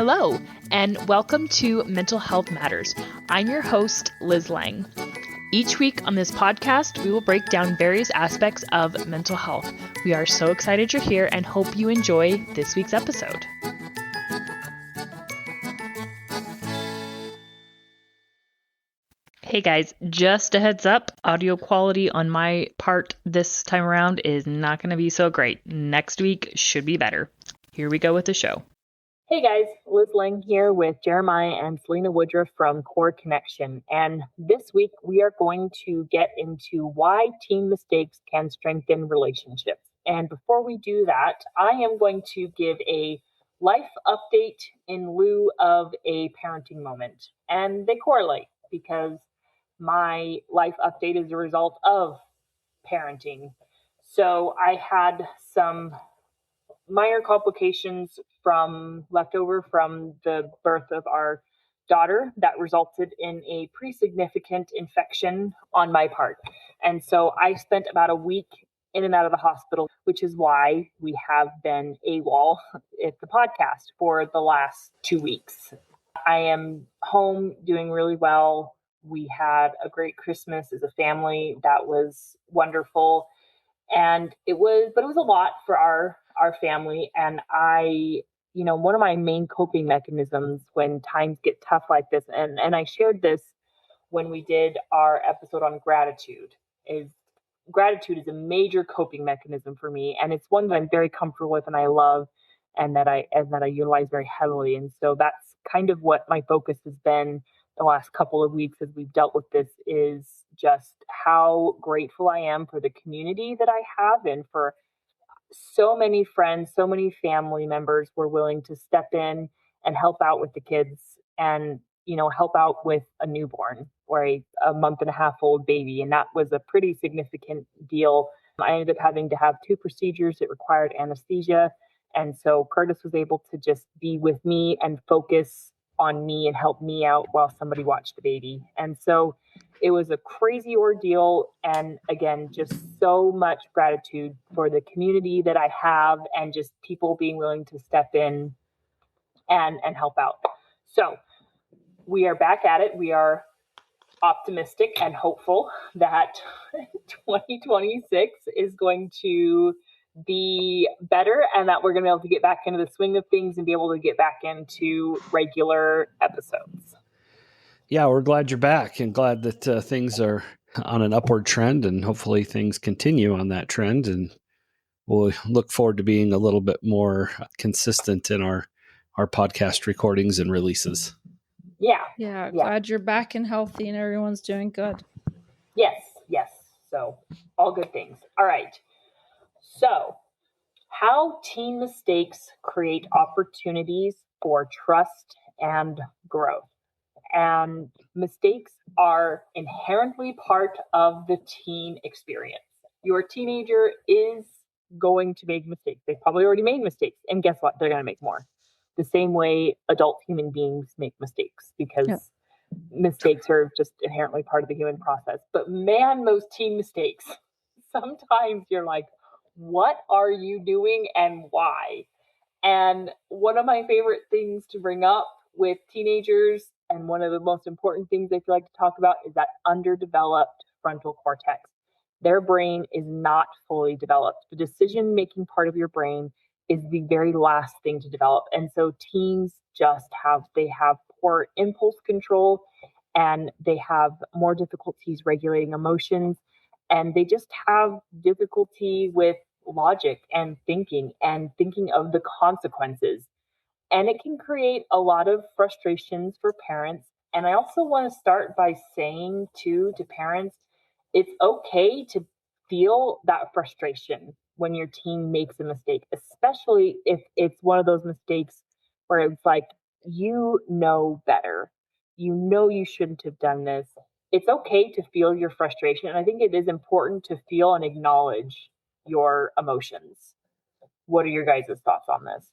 Hello, and welcome to Mental Health Matters. I'm your host, Liz Lang. Each week on this podcast, we will break down various aspects of mental health. We are so excited you're here and hope you enjoy this week's episode. Hey guys, just a heads up, audio quality on my part this time around is not going to be so great. Next week should be better. Here we go with the show. Hey guys, Liz Lang here with Jeremiah and Selina from Core Connection. And this week we are going to get into why teen mistakes can strengthen relationships. And before we do that, I am going to give a life update in lieu of a parenting moment. And they correlate because my life update is a result of parenting. So I had some minor complications leftover from the birth of our daughter that resulted in a pretty significant infection on my part. And so I spent about a week in and out of the hospital, which is why we have been AWOL at the podcast for the last 2 weeks. I am home doing really well. We had a great Christmas as a family. That was wonderful. And it was a lot for our family. And one of my main coping mechanisms when times get tough like this, and I shared this when we did our episode on gratitude is a major coping mechanism for me. And it's one that I'm very comfortable with and I love and that I utilize very heavily. And so that's kind of what my focus has been the last couple of weeks as we've dealt with this, is just how grateful I am for the community that I have and for so many friends, so many family members were willing to step in and help out with the kids and, help out with a newborn or a month and a half old baby. And that was a pretty significant deal. I ended up having to have 2 procedures that required anesthesia. And so Curtis was able to just be with me and focus on me and help me out while somebody watched the baby. And so it was a crazy ordeal. And again, just so much gratitude for the community that I have and just people being willing to step in and help out. So we are back at it. We are optimistic and hopeful that 2026 is going to be better and that we're going to be able to get back into the swing of things and be able to get back into regular episodes. Yeah, we're glad you're back and glad that things are on an upward trend and hopefully things continue on that trend. And we'll look forward to being a little bit more consistent in our podcast recordings and releases. Yeah. Glad you're back and healthy and everyone's doing good. Yes. So all good things. All right. So how teen mistakes create opportunities for trust and growth. And mistakes are inherently part of the teen experience. Your teenager is going to make mistakes. They've probably already made mistakes. And guess what? They're going to make more. The same way adult human beings make mistakes because mistakes are just inherently part of the human process. But man, those teen mistakes, sometimes you're like, what are you doing and why? And one of my favorite things to bring up with teenagers, and one of the most important things I feel like to talk about, is that underdeveloped frontal cortex. Their brain is not fully developed. The decision-making part of your brain is the very last thing to develop. And so teens have poor impulse control and they have more difficulties regulating emotions. And they just have difficulty with logic and thinking of the consequences. And it can create a lot of frustrations for parents. And I also want to start by saying to parents, it's okay to feel that frustration when your teen makes a mistake, especially if it's one of those mistakes where it's like, better. You shouldn't have done this. It's okay to feel your frustration. And I think it is important to feel and acknowledge your emotions. What are your guys' thoughts on this?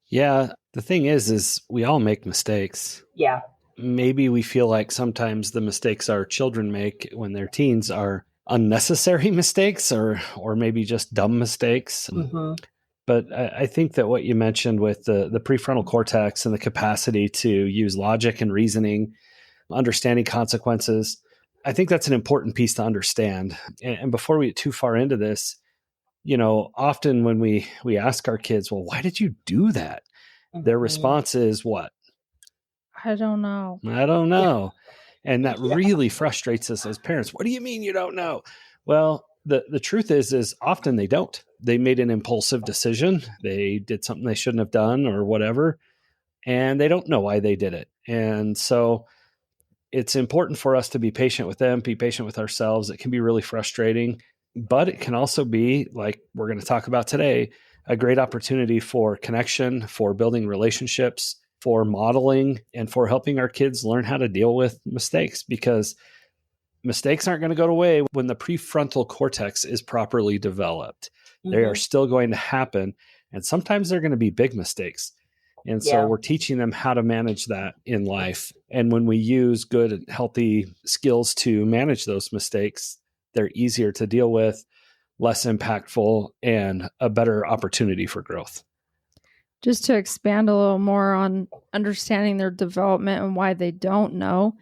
Yeah, the thing is we all make mistakes. Yeah. Maybe we feel like sometimes the mistakes our children make when they're teens are unnecessary mistakes or maybe just dumb mistakes. Mm-hmm. But I think that what you mentioned with the prefrontal cortex and the capacity to use logic and reasoning, understanding consequences, I think that's an important piece to understand. And before we get too far into this, often when we ask our kids, well, why did you do that? Their response is what? I don't know. I don't know. And that really frustrates us as parents. What do you mean you don't know? Well, the truth is often they don't. They made an impulsive decision. They did something they shouldn't have done or whatever, and they don't know why they did it. And so it's important for us to be patient with them, be patient with ourselves. It can be really frustrating, but it can also be, like we're going to talk about today, a great opportunity for connection, for building relationships, for modeling, and for helping our kids learn how to deal with mistakes, because mistakes aren't going to go away when the prefrontal cortex is properly developed. Mm-hmm. They are still going to happen. And sometimes they're going to be big mistakes. And so we're teaching them how to manage that in life. And when we use good and healthy skills to manage those mistakes, they're easier to deal with, less impactful, and a better opportunity for growth. Just to expand a little more on understanding their development and why they don't know,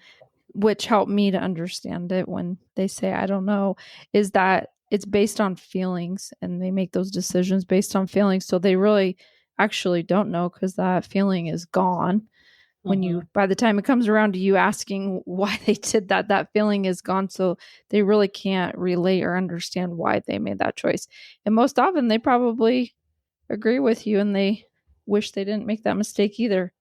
which helped me to understand it when they say, I don't know, is that it's based on feelings, and they make those decisions based on feelings. So they really actually don't know, because that feeling is gone. When by the time it comes around to you asking why they did that, that feeling is gone. So they really can't relate or understand why they made that choice. And most often they probably agree with you, and they wish they didn't make that mistake either.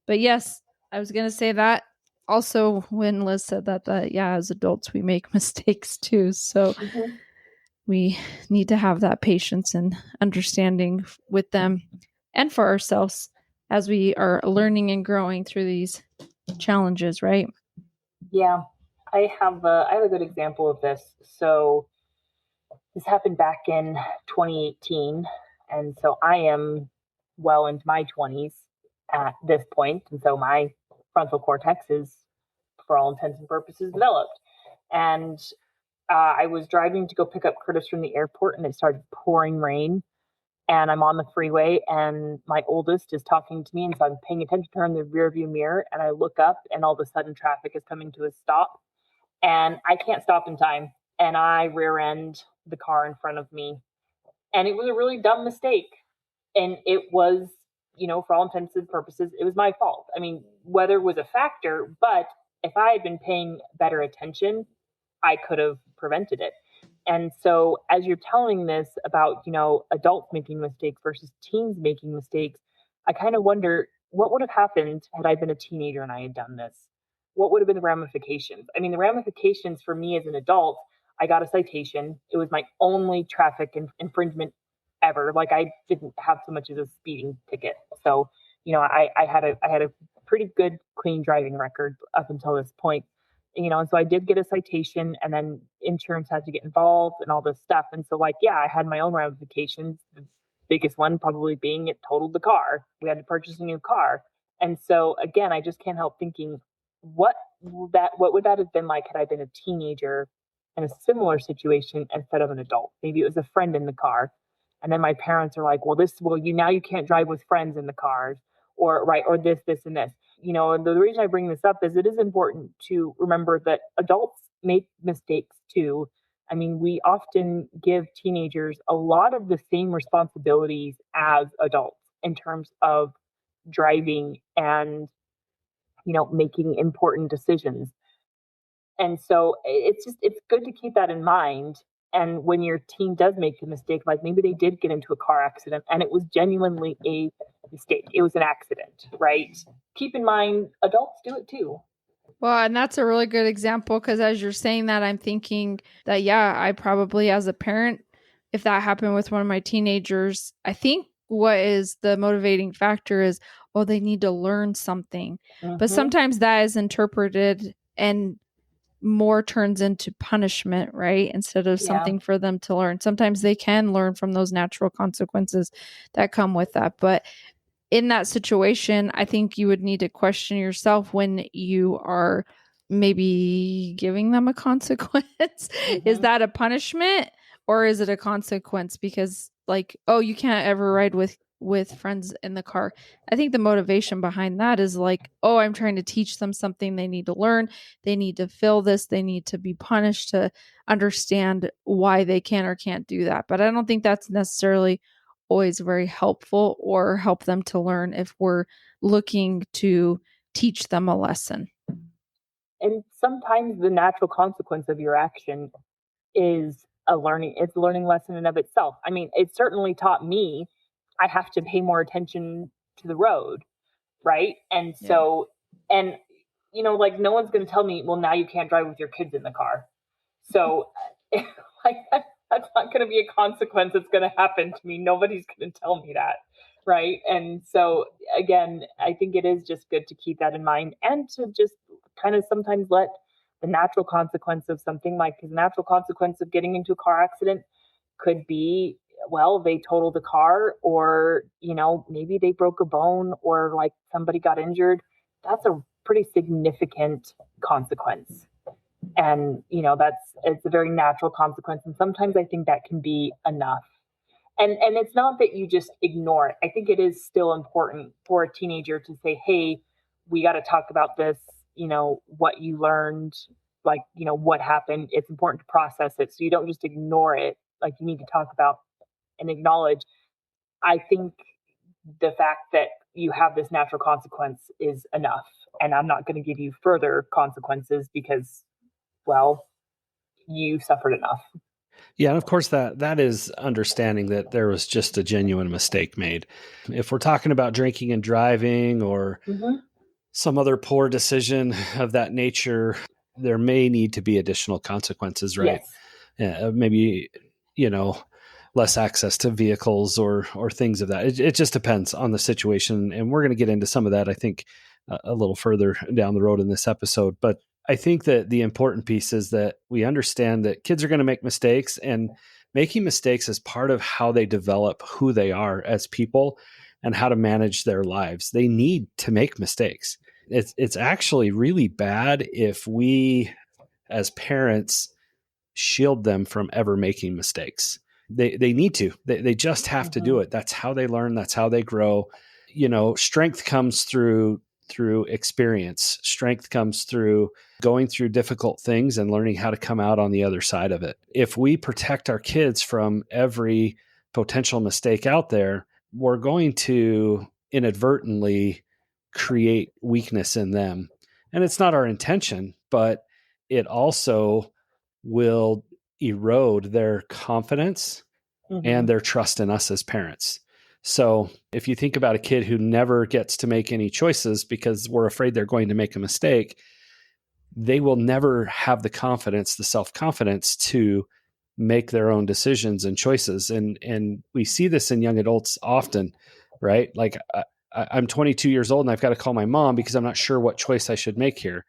But yes, I was going to say that also when Liz said that as adults, we make mistakes too. So we need to have that patience and understanding with them and for ourselves as we are learning and growing through these challenges, right? Yeah, I have a good example of this. So this happened back in 2018, and so I am well into my 20s at this point, and so my frontal cortex is, for all intents and purposes, developed. And I was driving to go pick up Curtis from the airport, and it started pouring rain. And I'm on the freeway, and my oldest is talking to me, and so I'm paying attention to her in the rearview mirror, and I look up, and all of a sudden traffic is coming to a stop, and I can't stop in time, and I rear end the car in front of me. And it was a really dumb mistake. And it was, for all intents and purposes, it was my fault. I mean, weather was a factor, but if I had been paying better attention, I could have prevented it. And so as you're telling this about, adults making mistakes versus teens making mistakes, I kind of wonder what would have happened had I been a teenager and I had done this. What would have been the ramifications? I mean, the ramifications for me as an adult, I got a citation. It was my only traffic infringement ever. Like, I didn't have so much as a speeding ticket. So, I had a pretty good, clean driving record up until this point. And so I did get a citation, and then insurance had to get involved and all this stuff. And so, I had my own ramifications. The biggest one probably being it totaled the car. We had to purchase a new car. And so, again, I just can't help thinking, what would that have been like had I been a teenager in a similar situation instead of an adult? Maybe it was a friend in the car. And then my parents are like, you can't drive with friends in the cars, or this, and this. And the reason I bring this up is it is important to remember that adults make mistakes too. I mean, we often give teenagers a lot of the same responsibilities as adults in terms of driving and, making important decisions. And so it's good to keep that in mind. And when your teen does make a mistake, like maybe they did get into a car accident and it was genuinely a mistake, it was an accident, right? Keep in mind, adults do it too. Well, and that's a really good example, because as you're saying that, I'm thinking that, I probably, as a parent, if that happened with one of my teenagers, I think what is the motivating factor is, they need to learn something. But sometimes that is interpreted and more turns into punishment, right? Instead of something for them to learn. Sometimes they can learn from those natural consequences that come with that. But in that situation, I think you would need to question yourself when you are maybe giving them a consequence. Is that a punishment or is it a consequence? Because like, oh, you can't ever ride with friends in the car. I think the motivation behind that is like, oh, I'm trying to teach them something they need to learn. They need to feel this. They need to be punished to understand why they can or can't do that. But I don't think that's necessarily always very helpful or help them to learn if we're looking to teach them a lesson. And sometimes the natural consequence of your action is it's a learning lesson in of itself. I mean, it certainly taught me I have to pay more attention to the road, right? And so, and like no one's going to tell me, well, now you can't drive with your kids in the car. So, like that's not going to be a consequence that's going to happen to me. Nobody's going to tell me that, right? And so, again, I think it is just good to keep that in mind and to just kind of sometimes let the natural consequence of something like the natural consequence of getting into a car accident could be, well, they totaled the car, or maybe they broke a bone, or like somebody got injured. That's a pretty significant consequence, and it's a very natural consequence, and sometimes I think that can be enough. And it's not that you just ignore it. I think it is still important for a teenager to say, hey, we got to talk about this, what you learned, like, what happened. It's important to process it. So you don't just ignore it. Like, you need to talk about and acknowledge. I think the fact that you have this natural consequence is enough. And I'm not going to give you further consequences because, well, you suffered enough. Yeah, and of course that is understanding that there was just a genuine mistake made. If we're talking about drinking and driving or some other poor decision of that nature, there may need to be additional consequences, right? Yes. Yeah, maybe, less access to vehicles or things of that. It just depends on the situation. And we're going to get into some of that, I think, a little further down the road in this episode. But I think that the important piece is that we understand that kids are going to make mistakes, and making mistakes is part of how they develop who they are as people and how to manage their lives. They need to make mistakes. It's actually really bad if we, as parents, shield them from ever making mistakes. They need to. They just have to do it. That's how they learn. That's how they grow. Strength comes through experience. Strength comes through going through difficult things and learning how to come out on the other side of it. If we protect our kids from every potential mistake out there, we're going to inadvertently create weakness in them. And it's not our intention, but it also will erode their confidence and their trust in us as parents. So if you think about a kid who never gets to make any choices because we're afraid they're going to make a mistake, they will never have the confidence, the self-confidence to make their own decisions and choices. And we see this in young adults often, right? Like I'm 22 years old and I've got to call my mom because I'm not sure what choice I should make here.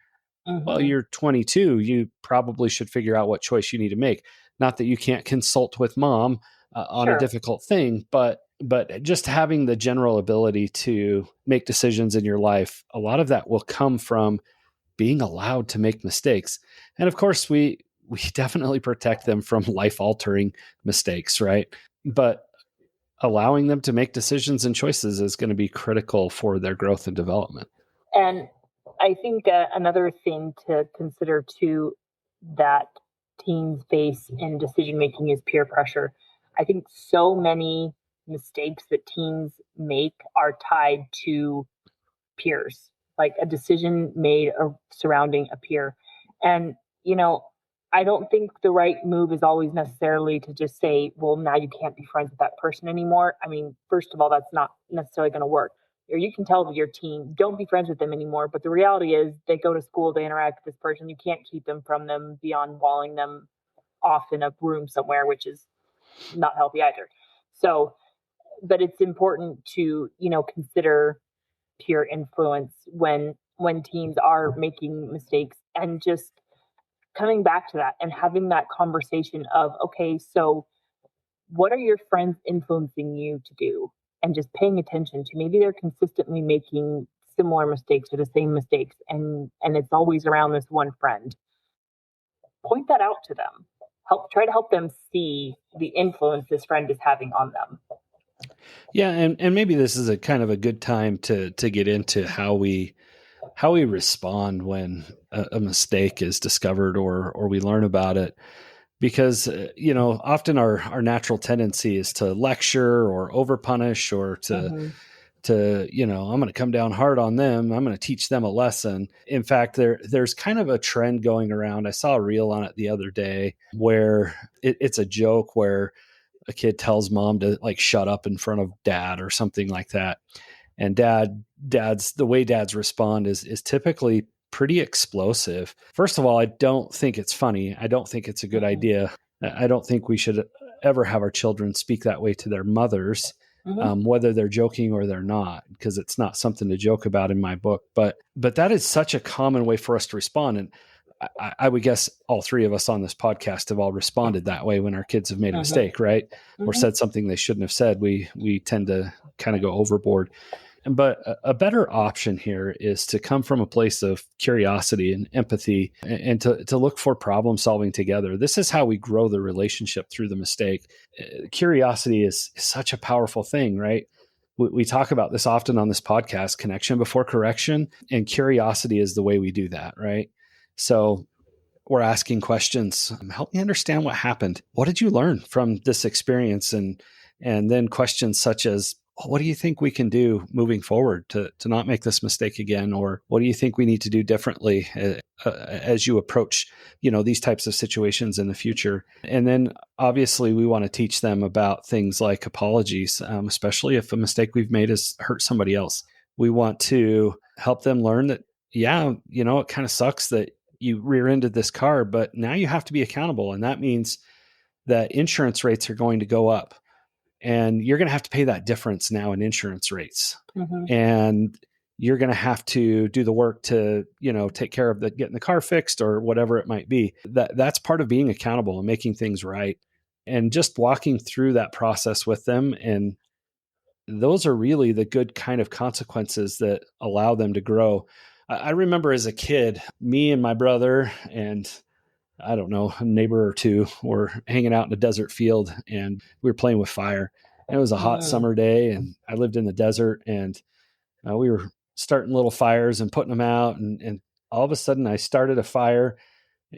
Well, you're 22. You probably should figure out what choice you need to make. Not that you can't consult with mom on a difficult thing, but just having the general ability to make decisions in your life, a lot of that will come from being allowed to make mistakes. And of course, we definitely protect them from life-altering mistakes, right? But allowing them to make decisions and choices is going to be critical for their growth and development. And I think another thing to consider too that teens face in decision making is peer pressure. I think so many mistakes that teens make are tied to peers, like a decision made surrounding a peer. And, I don't think the right move is always necessarily to just say, well, now you can't be friends with that person anymore. I mean, first of all, that's not necessarily going to work. Or you can tell your teen, don't be friends with them anymore. But the reality is they go to school, they interact with this person. You can't keep them from them beyond walling them off in a room somewhere, which is not healthy either. So, but it's important to, consider peer influence when teens are making mistakes, and just coming back to that and having that conversation of, okay, so what are your friends influencing you to do? And just paying attention to, maybe they're consistently making similar mistakes or the same mistakes, and it's always around this one friend. Point that out to them. try to help them see the influence this friend is having on them. Yeah, and maybe this is a kind of a good time to get into how we respond when a mistake is discovered or we learn about it, because often our natural tendency is to lecture or overpunish or to I'm going to come down hard on them. I'm going to teach them a lesson. In fact, there's kind of a trend going around. I saw a reel on it the other day where it's a joke where a kid tells mom to like shut up in front of dad or something like that. And the way dads respond is typically pretty explosive. First of all, I don't think it's funny. I don't think it's a good idea. I don't think we should ever have our children speak that way to their mothers, whether they're joking or they're not, because it's not something to joke about in my book. But that is such a common way for us to respond. And I would guess all three of us on this podcast have all responded that way when our kids have made a mistake, right? Or said something they shouldn't have said. We tend to kind of go overboard. But a better option here is to come from a place of curiosity and empathy and to look for problem solving together. This is how we grow the relationship through the mistake. Curiosity is such a powerful thing, right? We talk about this often on this podcast, connection before correction, and curiosity is the way we do that, right? So we're asking questions. Help me understand what happened. What did you learn from this experience? And then questions such as, what do you think we can do moving forward to not make this mistake again? Or what do you think we need to do differently as you approach, these types of situations in the future? And then obviously we want to teach them about things like apologies, especially if a mistake we've made has hurt somebody else. We want to help them learn that, it kind of sucks that you rear-ended this car, but now you have to be accountable. And that means that insurance rates are going to go up. And you're going to have to pay that difference now in insurance rates. And you're going to have to do the work to, take care of getting the car fixed or whatever it might be. That's part of being accountable and making things right. And just walking through that process with them. And those are really the good kind of consequences that allow them to grow. I remember as a kid, me and my brother and I don't know, a neighbor or two were hanging out in a desert field and we were playing with fire. And it was a hot summer day and I lived in the desert and we were starting little fires and putting them out. And all of a sudden I started a fire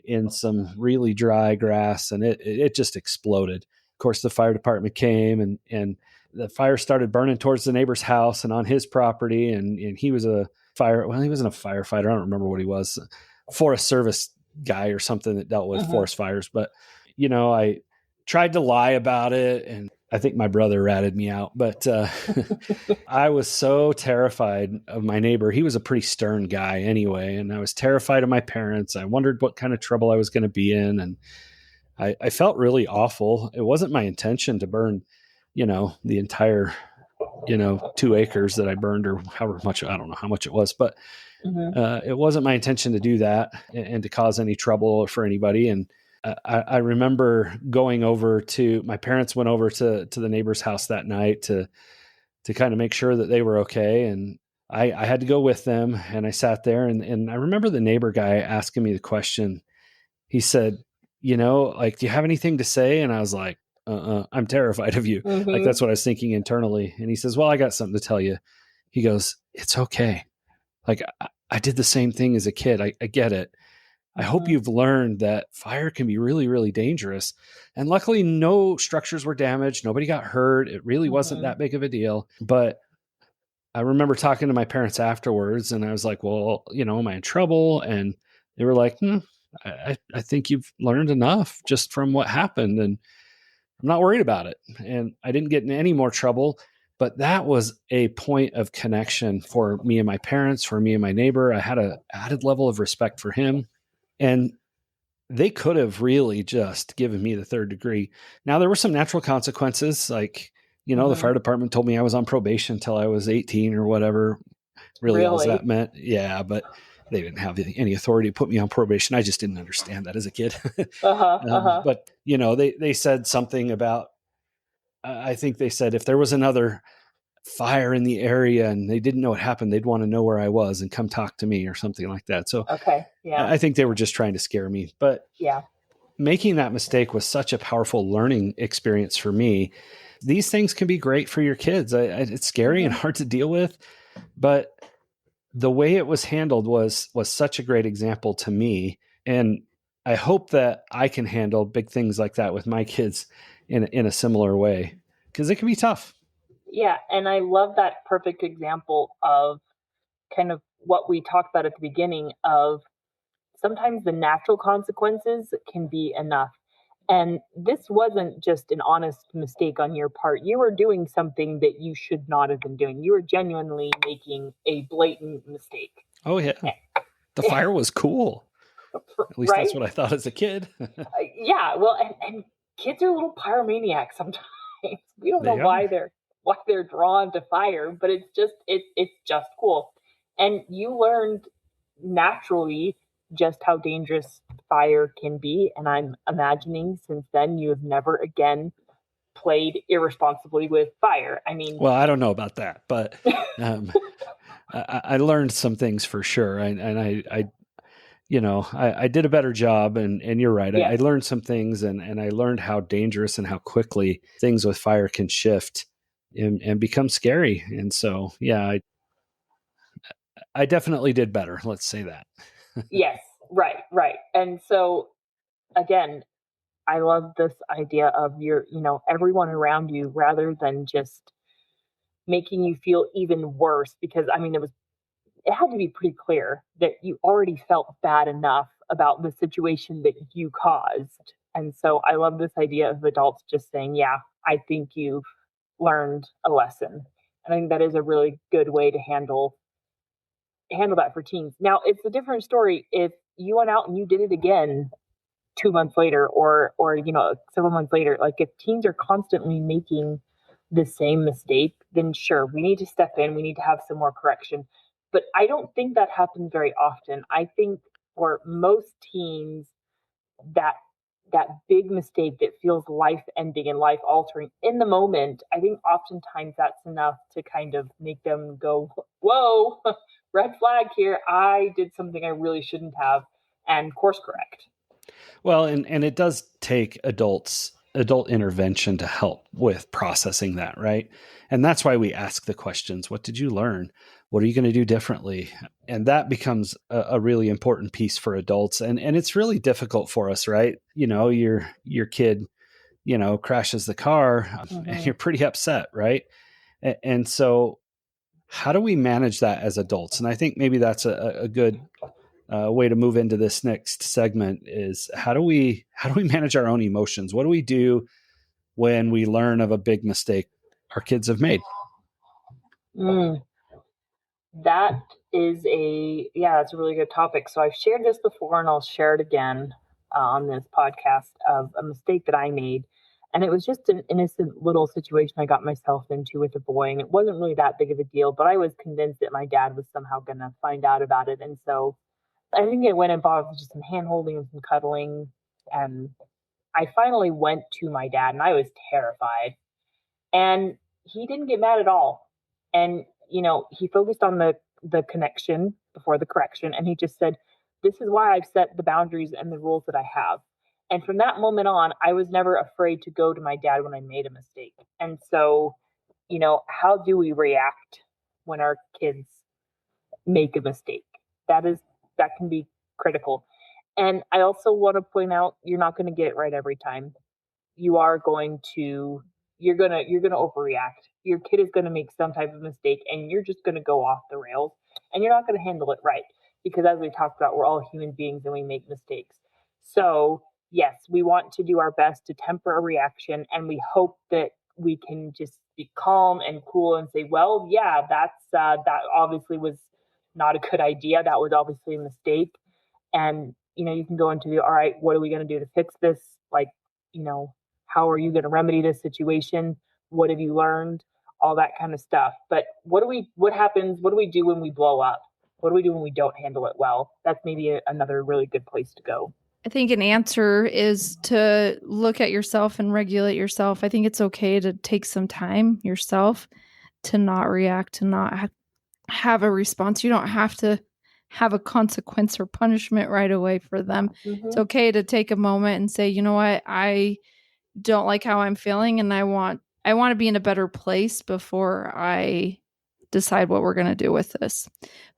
in some really dry grass and it just exploded. Of course, the fire department came and the fire started burning towards the neighbor's house and on his property. And he was he wasn't a firefighter. I don't remember what he was. Forest Service guy or something that dealt with forest fires. But, I tried to lie about it and I think my brother ratted me out, but I was so terrified of my neighbor. He was a pretty stern guy anyway. And I was terrified of my parents. I wondered what kind of trouble I was going to be in. And I felt really awful. It wasn't my intention to burn, the entire, 2 acres that I burned or however much, I don't know how much it was, but it wasn't my intention to do that and to cause any trouble for anybody. And I remember going over my parents went over to the neighbor's house that night to kind of make sure that they were okay. And I had to go with them and I sat there and I remember the neighbor guy asking me the question. He said, do you have anything to say? And I was like, I'm terrified of you. Like, that's what I was thinking internally. And he says, well, I got something to tell you. He goes, it's okay. Like, I did the same thing as a kid. I get it. I hope you've learned that fire can be really, really dangerous. And luckily, no structures were damaged. Nobody got hurt. It really wasn't that big of a deal. But I remember talking to my parents afterwards and I was like, well, am I in trouble? And they were like, I think you've learned enough just from what happened. And I'm not worried about it. And I didn't get in any more trouble. But that was a point of connection for me and my parents, for me and my neighbor. I had an added level of respect for him. And they could have really just given me the 3rd degree. Now, there were some natural consequences. Like, the fire department told me I was on probation until I was 18 or whatever. Really? All that meant. Yeah, but they didn't have any authority to put me on probation. I just didn't understand that as a kid. But, they said something about, I think they said if there was another fire in the area and they didn't know what happened, they'd want to know where I was and come talk to me or something like that. So I think they were just trying to scare me. But making that mistake was such a powerful learning experience for me. These things can be great for your kids. It's scary and hard to deal with, but the way it was handled was such a great example to me. And I hope that I can handle big things like that with my kids in a similar way, because it can be tough. Yeah. And I love that perfect example of kind of what we talked about at the beginning of sometimes the natural consequences can be enough. And this wasn't just an honest mistake on your part. You were doing something that you should not have been doing. You were genuinely making a blatant mistake. Oh, yeah. The fire was cool. At least that's what I thought as a kid. Yeah. Well, and kids are little pyromaniacs sometimes. We don't know why they're drawn to fire, but it's just cool. And you learned naturally just how dangerous fire can be. And I'm imagining since then you have never again played irresponsibly with fire. I mean, well, I don't know about that, but I learned some things for sure. I did a better job, and you're right. Yes. I learned some things, and I learned how dangerous and how quickly things with fire can shift and become scary. And so, yeah, I definitely did better. Let's say that. Yes, right. And so, again, I love this idea of everyone around you, rather than just making you feel even worse, because I mean, it had to be pretty clear that you already felt bad enough about the situation that you caused. And so I love this idea of adults just saying, yeah, I think you've learned a lesson. And I think that is a really good way to handle that for teens. Now, it's a different story if you went out and you did it again 2 months later or several months later. Like, if teens are constantly making the same mistake, then sure, we need to step in, we need to have some more correction. But I don't think that happens very often. I think for most teens, that big mistake that feels life ending and life altering in the moment, I think oftentimes that's enough to kind of make them go, whoa, red flag here. I did something I really shouldn't have, and course correct. Well, and it does take adult intervention to help with processing that, right? And that's why we ask the questions. What did you learn? What are you going to do differently? And that becomes a really important piece for adults. And it's really difficult for us, right? Your kid, crashes the car and you're pretty upset, right? And so how do we manage that as adults? And I think maybe that's a good way to move into this next segment is how do we manage our own emotions? What do we do when we learn of a big mistake our kids have made? That is that's a really good topic. So I've shared this before and I'll share it again on this podcast of a mistake that I made. And it was just an innocent little situation I got myself into with a boy. And it wasn't really that big of a deal, but I was convinced that my dad was somehow going to find out about it. And so I think it went involved just some hand holding and some cuddling. And I finally went to my dad and I was terrified. And he didn't get mad at all. And, he focused on the connection before the correction. And he just said, this is why I've set the boundaries and the rules that I have. And from that moment on, I was never afraid to go to my dad when I made a mistake. And so, how do we react when our kids make a mistake? That can be critical. And I also want to point out, you're not going to get it right every time. You're going to overreact. Your kid is going to make some type of mistake and you're just going to go off the rails and you're not going to handle it right. Because as we talked about, we're all human beings and we make mistakes. So yes, we want to do our best to temper a reaction, and we hope that we can just be calm and cool and say, well, yeah, that obviously was not a good idea. That was obviously a mistake. And, you can go into all right, what are we going to do to fix this? Like, how are you going to remedy this situation? What have you learned? All that kind of stuff. But what happens? What do we do when we blow up? What do we do when we don't handle it well? That's maybe another really good place to go. I think an answer is to look at yourself and regulate yourself. I think it's okay to take some time yourself to not react, to not have a response. You don't have to have a consequence or punishment right away for them. Mm-hmm. It's okay to take a moment and say, you know what, I don't like how I'm feeling, and I want to be in a better place before I decide what we're going to do with this.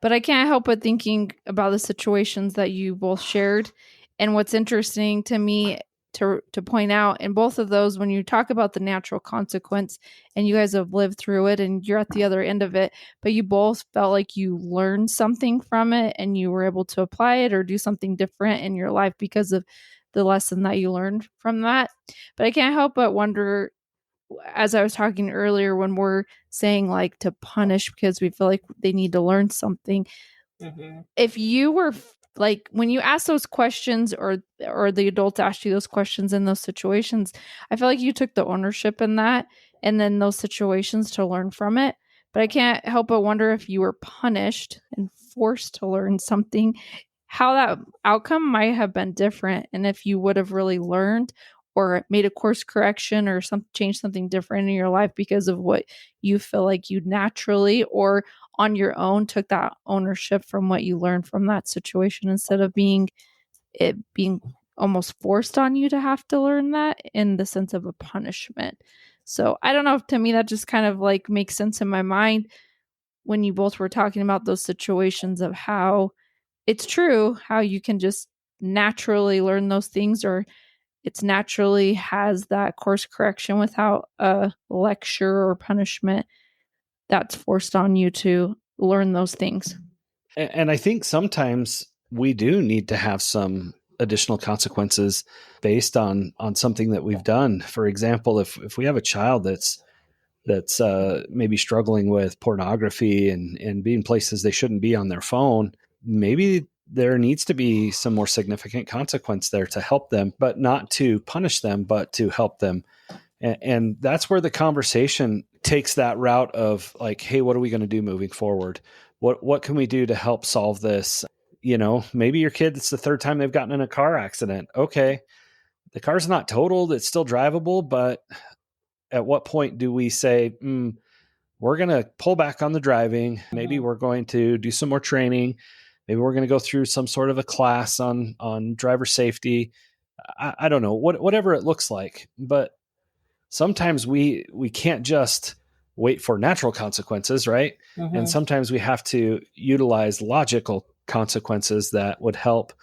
But I can't help but thinking about the situations that you both shared. And what's interesting to me to point out in both of those, when you talk about the natural consequence and you guys have lived through it and you're at the other end of it, but you both felt like you learned something from it and you were able to apply it or do something different in your life because of the lesson that you learned from that. But I can't help but wonder, as I was talking earlier, when we're saying like to punish because we feel like they need to learn something, if you were like, when you ask those questions or the adults asked you those questions in those situations, I feel like you took the ownership in that and then those situations to learn from it. But I can't help but wonder if you were punished and forced to learn something, how that outcome might have been different, and if you would have really learned or made a course correction or change something different in your life because of what you feel like you naturally or on your own took that ownership from what you learned from that situation, instead of being almost forced on you to have to learn that in the sense of a punishment. So I don't know, to me that just kind of like makes sense in my mind when you both were talking about those situations of how it's true, how you can just naturally learn those things, or it's naturally has that course correction without a lecture or punishment that's forced on you to learn those things. And I think sometimes we do need to have some additional consequences based on something that we've done. For example, if we have a child that's maybe struggling with pornography and being places they shouldn't be on their phone, maybe there needs to be some more significant consequence there to help them, but not to punish them, but to help them. And that's where the conversation takes that route of like, hey, what are we going to do moving forward? What can we do to help solve this? You know, maybe your kid, it's the third time they've gotten in a car accident. Okay, the car's not totaled, it's still drivable, but at what point do we say, we're going to pull back on the driving? Maybe we're going to do some more training. Maybe we're going to go through some sort of a class on driver safety. I don't know, whatever it looks like. But sometimes we can't just wait for natural consequences, right? And sometimes we have to utilize logical consequences that would help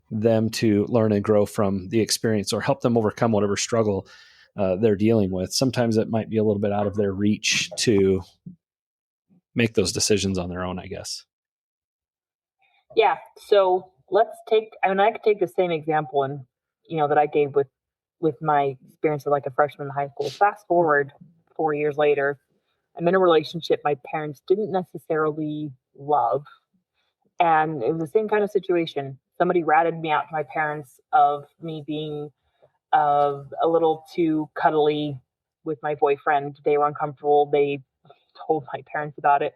them to learn and grow from the experience or help them overcome whatever struggle they're dealing with. Sometimes it might be a little bit out of their reach to make those decisions on their own, I guess. Yeah. So I could take the same example and, that I gave with my experience of like a freshman in high school. Fast forward 4 years later, I'm in a relationship my parents didn't necessarily love. And it was the same kind of situation. Somebody ratted me out to my parents of me being a little too cuddly with my boyfriend. They were uncomfortable. They told my parents about it.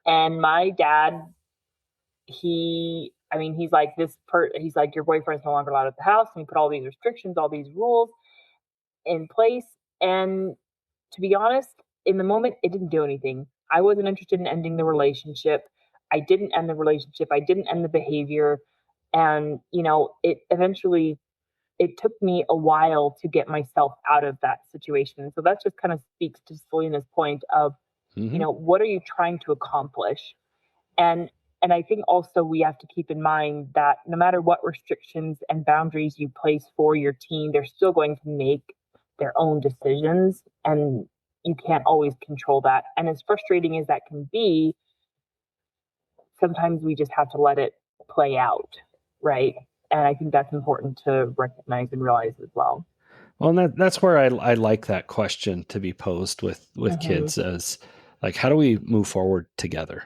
And my dad, he's like, he's like, your boyfriend's no longer allowed at the house. And he put all these restrictions, all these rules in place. And to be honest, in the moment, it didn't do anything. I wasn't interested in ending the relationship. I didn't end the relationship. I didn't end the behavior. And, it took me a while to get myself out of that situation. So that just kind of speaks to Selina's point of, what are you trying to accomplish? And I think also we have to keep in mind that no matter what restrictions and boundaries you place for your teen, they're still going to make their own decisions, and you can't always control that. And as frustrating as that can be, sometimes we just have to let it play out, right? And I think that's important to recognize and realize as well. Well, and that's where I like that question to be posed with kids, as like, how do we move forward together?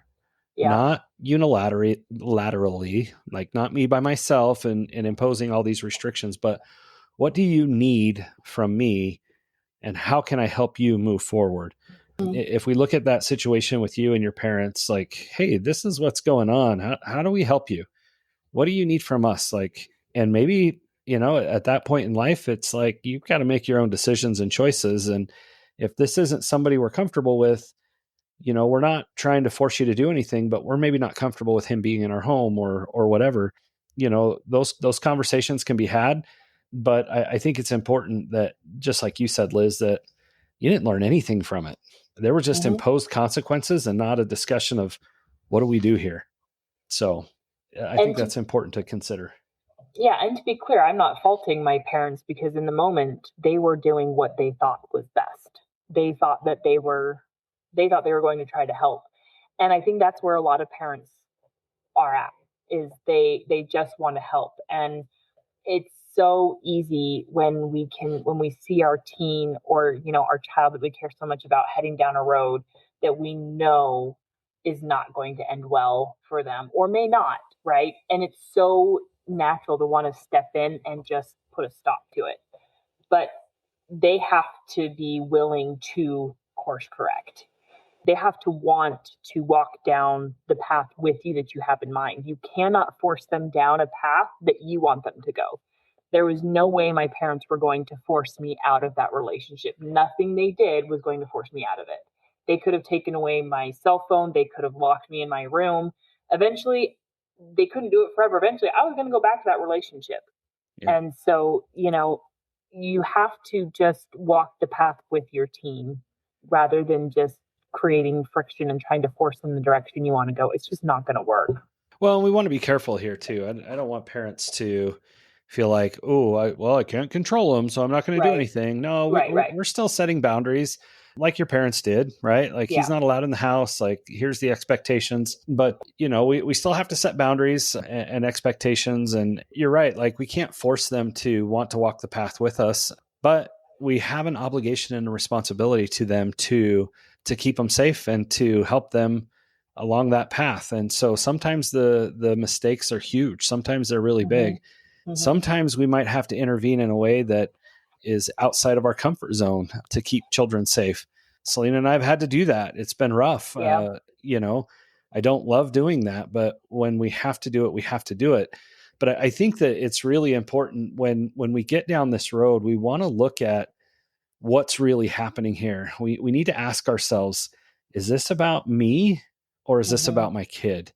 Yeah. Not laterally, like not me by myself and imposing all these restrictions, but what do you need from me and how can I help you move forward? If we look at that situation with you and your parents, like, hey, this is what's going on. How do we help you? What do you need from us? Like, and maybe, at that point in life, it's like, you've got to make your own decisions and choices. And if this isn't somebody we're comfortable with, we're not trying to force you to do anything, but we're maybe not comfortable with him being in our home or whatever. Those conversations can be had, but I think it's important that, just like you said, Liz, that you didn't learn anything from it. There were just imposed consequences and not a discussion of what do we do here. So I think that's important to consider. Yeah, and to be clear, I'm not faulting my parents, because in the moment they were doing what they thought was best. They thought that they were going to try to help. And I think that's where a lot of parents are at, is they just want to help. And it's so easy when we see our teen, or our child that we care so much about, heading down a road that we know is not going to end well for them, or may not, right? And it's so natural to want to step in and just put a stop to it. But they have to be willing to course correct. They have to want to walk down the path with you that you have in mind. You cannot force them down a path that you want them to go. There was no way my parents were going to force me out of that relationship. Nothing they did was going to force me out of it. They could have taken away my cell phone. They could have locked me in my room. Eventually, they couldn't do it forever. Eventually, I was going to go back to that relationship. Yeah. And so, you have to just walk the path with your team rather than just creating friction and trying to force them in the direction you want to go. It's just not going to work. Well, we want to be careful here too. I don't want parents to feel like, I can't control them, so I'm not going to do anything. No, we're still setting boundaries like your parents did, right? Like he's not allowed in the house. Like here's the expectations, but we still have to set boundaries and expectations. And you're right. Like we can't force them to want to walk the path with us, but we have an obligation and a responsibility to them to keep them safe and to help them along that path. And so sometimes the mistakes are huge. Sometimes they're really big. Mm-hmm. Sometimes we might have to intervene in a way that is outside of our comfort zone to keep children safe. Selina and I have had to do that. It's been rough. Yeah. I don't love doing that, but when we have to do it, we have to do it. But I think that it's really important when we get down this road, we want to look at what's really happening here. We need to ask ourselves, is this about me or is this about my kid?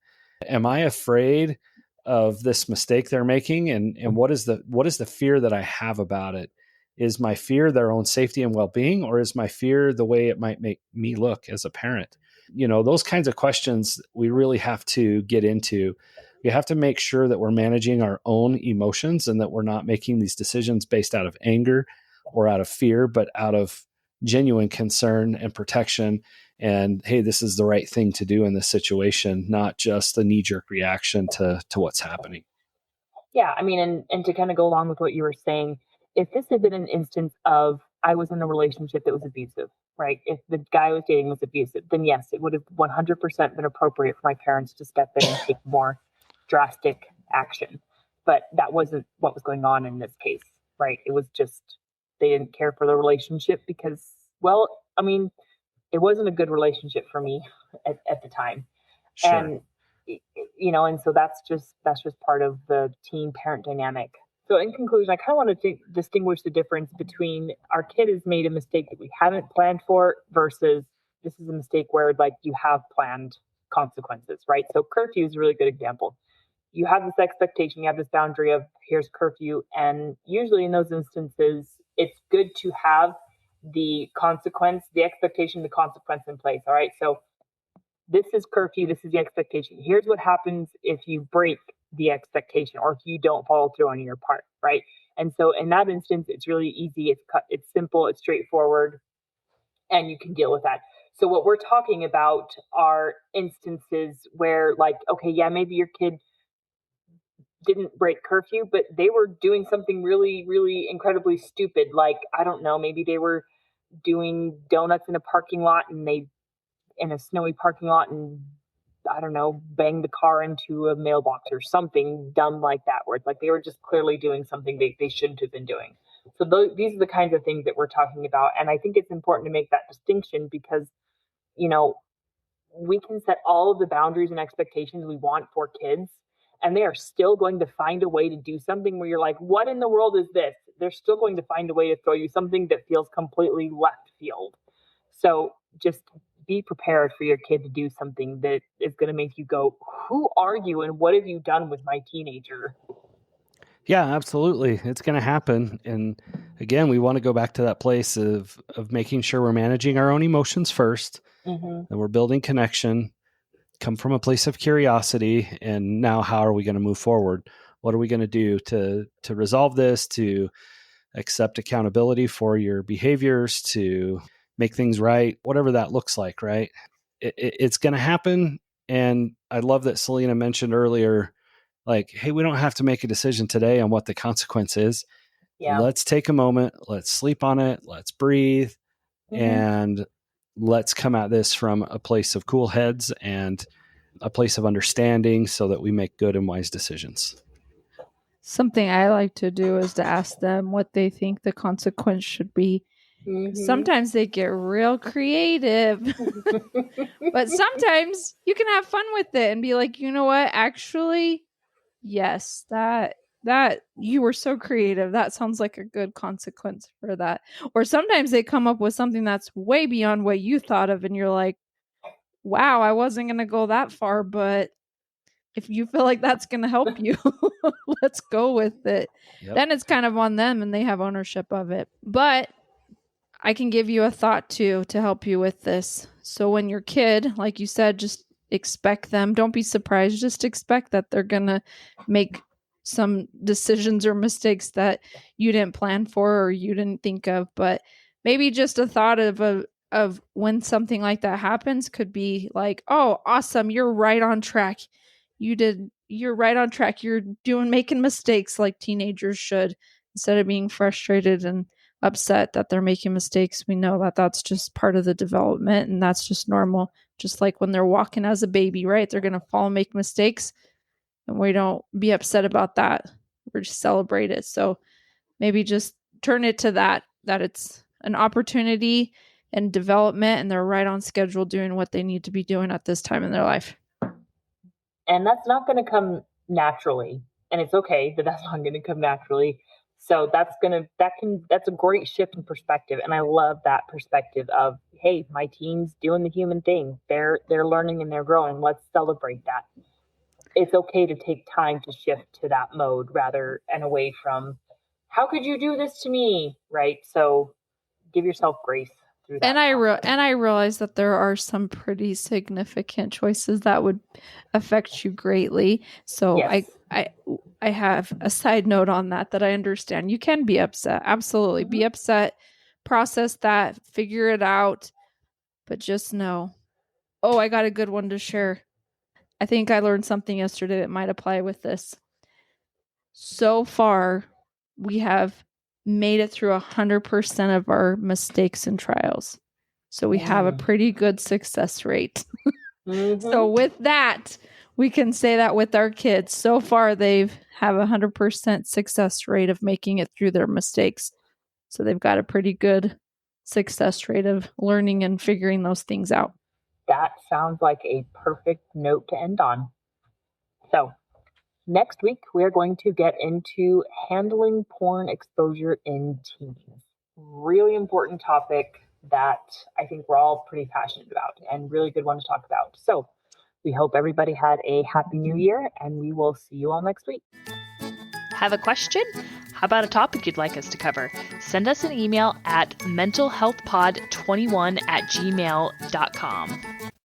Am I afraid of this mistake they're making? And what is the fear that I have about it? Is my fear their own safety and well-being, or is my fear the way it might make me look as a parent? Those kinds of questions we really have to get into. We have to make sure that we're managing our own emotions and that we're not making these decisions based out of anger or out of fear, but out of genuine concern and protection. And hey, this is the right thing to do in this situation, not just a knee-jerk reaction to what's happening. Yeah, I mean, and to kind of go along with what you were saying, if this had been an instance of I was in a relationship that was abusive, right? If the guy I was dating was abusive, then yes, it would have 100% been appropriate for my parents to step in and take more drastic action. But that wasn't what was going on in this case, right? It was just they didn't care for the relationship because, well, I mean, it wasn't a good relationship for me at the time. Sure. And and so that's just part of the teen parent dynamic. So in conclusion, I kind of want to distinguish the difference between our kid has made a mistake that we haven't planned for versus this is a mistake where like you have planned consequences, right? So curfew is a really good example. You have this expectation, you have this boundary of here's curfew. And usually in those instances, it's good to have the consequence, the expectation, the consequence in place. All right. So this is curfew. This is the expectation. Here's what happens if you break the expectation or if you don't follow through on your part. Right. And so in that instance, it's really easy. It's simple. It's straightforward and you can deal with that. So what we're talking about are instances where like, okay, yeah, maybe your kid didn't break curfew, but they were doing something really, really incredibly stupid. Like, I don't know, maybe they were doing donuts in a parking lot and in a snowy parking lot and I don't know, banged the car into a mailbox or something dumb like that, where it's like they were just clearly doing something they shouldn't have been doing. So these are the kinds of things that we're talking about. And I think it's important to make that distinction because, we can set all of the boundaries and expectations we want for kids, and they are still going to find a way to do something where you're like, what in the world is this? They're still going to find a way to throw you something that feels completely left field. So just be prepared for your kid to do something that is going to make you go, who are you and what have you done with my teenager? Yeah, absolutely. It's going to happen. And again, we want to go back to that place of making sure we're managing our own emotions first, and we're building connection, come from a place of curiosity. And now how are we going to move forward? What are we going to do to resolve this, to accept accountability for your behaviors, to make things right, whatever that looks like, right? It's going to happen. And I love that Selina mentioned earlier, like, hey, we don't have to make a decision today on what the consequence is. Yeah. Let's take a moment. Let's sleep on it. Let's breathe. And let's come at this from a place of cool heads and a place of understanding so that we make good and wise decisions. Something I like to do is to ask them what they think the consequence should be. Sometimes they get real creative, but sometimes you can have fun with it and be like, you know what? Actually, yes, that you were so creative. That sounds like a good consequence for that. Or sometimes they come up with something that's way beyond what you thought of, and you're like, wow, I wasn't going to go that far, but if you feel like that's going to help you, let's go with it. Yep. Then it's kind of on them and they have ownership of it. But I can give you a thought too to help you with this. So when your kid, like you said, just expect them. Don't be surprised. Just expect that they're going to make some decisions or mistakes that you didn't plan for or you didn't think of. But maybe just a thought of when something like that happens could be like, oh, awesome. You're right on track. You're right on track. You're making mistakes like teenagers should, instead of being frustrated and upset that they're making mistakes. We know that that's just part of the development and that's just normal. Just like when they're walking as a baby, right? They're going to fall and make mistakes, and we don't be upset about that. We're just celebrate it. So maybe just turn it to that it's an opportunity and development, and they're right on schedule doing what they need to be doing at this time in their life. And that's not going to come naturally. And it's okay that that's not going to come naturally. So that's a great shift in perspective. And I love that perspective of, hey, my team's doing the human thing. They're learning and they're growing. Let's celebrate that. It's okay to take time to shift to that mode rather and away from, how could you do this to me? Right. So give yourself grace. And I realize that there are some pretty significant choices that would affect you greatly. So yes. I have a side note on that I understand. You can be upset. Absolutely. Be upset. Process that. Figure it out. But just know. Oh, I got a good one to share. I think I learned something yesterday that might apply with this. So far, we have made it through 100% of our mistakes and trials. So we have a pretty good success rate. So with that, we can say that with our kids. So far, they've have 100% success rate of making it through their mistakes. So they've got a pretty good success rate of learning and figuring those things out. That sounds like a perfect note to end on. So next week, we're going to get into handling porn exposure in teens. Really important topic that I think we're all pretty passionate about and really good one to talk about. So we hope everybody had a happy new year, and we will see you all next week. Have a question? How about a topic you'd like us to cover? Send us an email at mentalhealthpod21@gmail.com.